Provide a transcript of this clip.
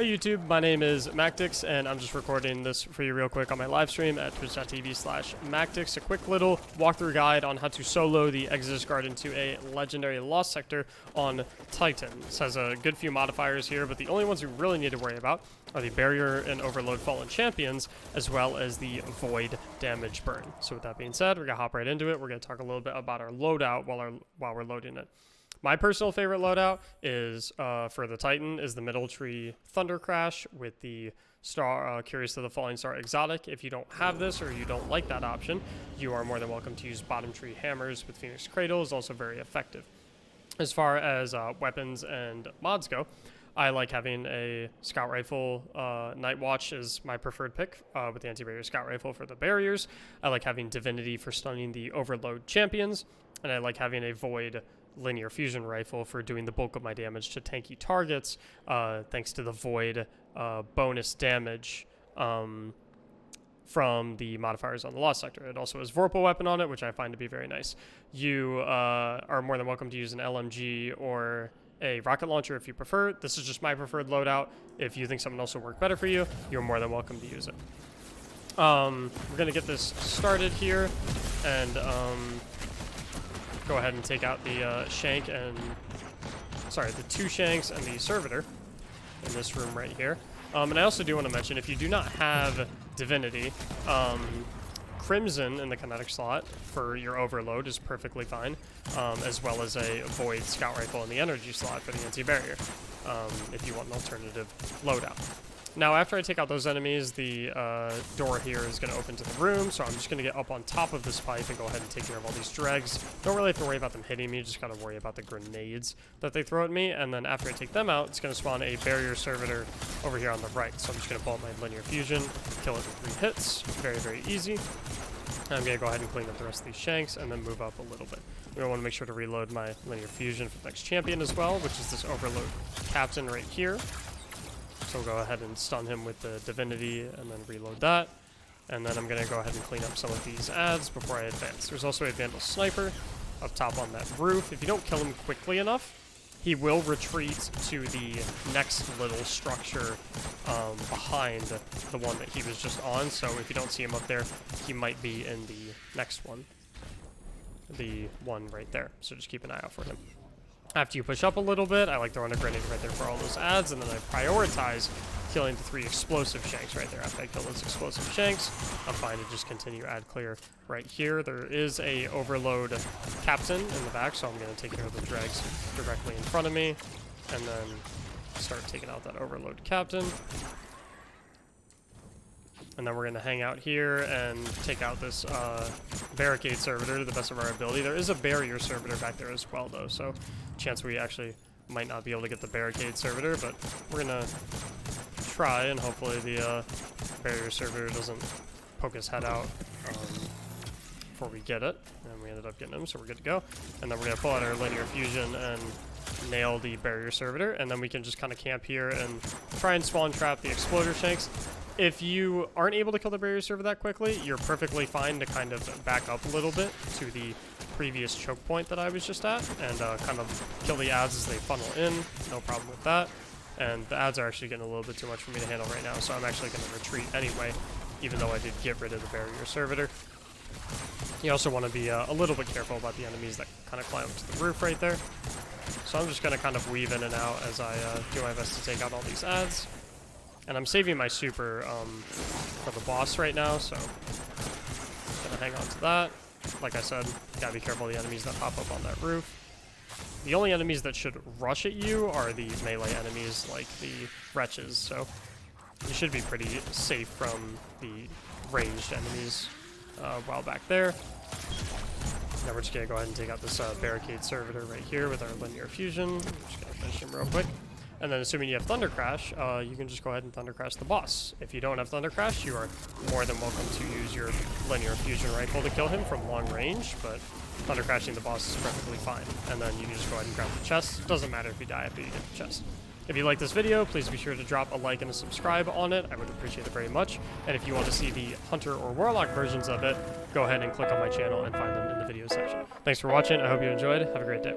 Hey YouTube, my name is Mactics, and I'm just recording this for you real quick on my live stream at twitch.tv/Mactics. A quick little walkthrough guide on how to solo the Exodus Guard into a legendary lost sector on Titan. This has a good few modifiers here, but the only ones you really need to worry about are the Barrier and Overload Fallen Champions, as well as the Void Damage Burn. So with that being said, we're going to hop right into it. We're going to talk a little bit about our loadout while we're loading it. My personal favorite loadout is, for the Titan, is the Middle Tree Thunder Crash with the Star Curious to the Falling Star Exotic. If you don't have this or you don't like that option, you are more than welcome to use Bottom Tree Hammers with Phoenix Cradle. Is also very effective. As far as weapons and mods go, I like having a Scout Rifle. Night Watch is my preferred pick with the Anti-Barrier Scout Rifle for the barriers. I like having Divinity for stunning the Overload Champions, and I like having a Void Linear Fusion Rifle for doing the bulk of my damage to tanky targets, thanks to the Void bonus damage from the modifiers on the Lost Sector. It also has Vorpal Weapon on it, which I find to be very nice. You are more than welcome to use an LMG or a rocket launcher if you prefer. This is just my preferred loadout. If you think something else will work better for you, you're more than welcome to use it. We're going to get this started here, and go ahead and take out the shank and, sorry, the two shanks and the servitor in this room right here. And I also do want to mention, if you do not have Divinity, Crimson in the kinetic slot for your Overload is perfectly fine, as well as a Void Scout Rifle in the energy slot for the anti-barrier, if you want an alternative loadout. Now, after I take out those enemies, the door here is going to open to the room, so I'm just going to get up on top of this pipe and go ahead and take care of all these dregs. Don't really have to worry about them hitting me, just got to worry about the grenades that they throw at me, and then after I take them out, it's going to spawn a barrier servitor over here on the right. So I'm just going to pull out my linear fusion, kill it with 3 hits. Very, very easy. I'm going to go ahead and clean up the rest of these shanks and then move up a little bit. We want to make sure to reload my linear fusion for the next champion as well, which is this Overload Captain right here. So we'll go ahead and stun him with the Divinity and then reload that. And then I'm going to go ahead and clean up some of these adds before I advance. There's also a Vandal Sniper up top on that roof. If you don't kill him quickly enough, he will retreat to the next little structure behind the one that he was just on. So if you don't see him up there, he might be in the next one. The one right there. So just keep an eye out for him. After you push up a little bit, I like throwing a grenade right there for all those adds, and then I prioritize killing the 3 explosive shanks right there. After I kill those explosive shanks, I'm fine to just continue add clear right here. There is a Overload Captain in the back, so I'm going to take care of the dregs directly in front of me, and then start taking out that Overload Captain. And then we're going to hang out here and take out this barricade servitor to the best of our ability. There is a barrier servitor back there as well, though, so chance we actually might not be able to get the barricade servitor, but we're going to try, and hopefully the barrier servitor doesn't poke his head out before we get it. And we ended up getting him, so we're good to go. And then we're going to pull out our linear fusion and nail the barrier servitor, and then we can just kind of camp here and try and spawn trap the exploder shanks. If you aren't able to kill the barrier server that quickly, you're perfectly fine to kind of back up a little bit to the previous choke point that I was just at and kind of kill the adds as they funnel in. No problem with that. And the adds are actually getting a little bit too much for me to handle right now, so I'm actually going to retreat anyway, even though I did get rid of the barrier servitor. You also want to be a little bit careful about the enemies that kind of climb up to the roof right there. So I'm just going to kind of weave in and out as I do my best to take out all these adds. And I'm saving my super for the boss right now, so I'm going to hang on to that. Like I said, gotta be careful of the enemies that pop up on that roof. The only enemies that should rush at you are the melee enemies, like the wretches, so you should be pretty safe from the ranged enemies while back there. Now we're just going to go ahead and take out this barricade servitor right here with our linear fusion. I'm just going to finish him real quick. And then assuming you have Thunder Crash, you can just go ahead and Thunder Crash the boss. If you don't have Thunder Crash, you are more than welcome to use your linear fusion rifle to kill him from long range, but Thunder Crashing the boss is perfectly fine. And then you can just go ahead and grab the chest. It doesn't matter if you die after you get the chest. If you like this video, please be sure to drop a like and a subscribe on it. I would appreciate it very much. And if you want to see the Hunter or Warlock versions of it, go ahead and click on my channel and find them in the video section. Thanks for watching. I hope you enjoyed. Have a great day.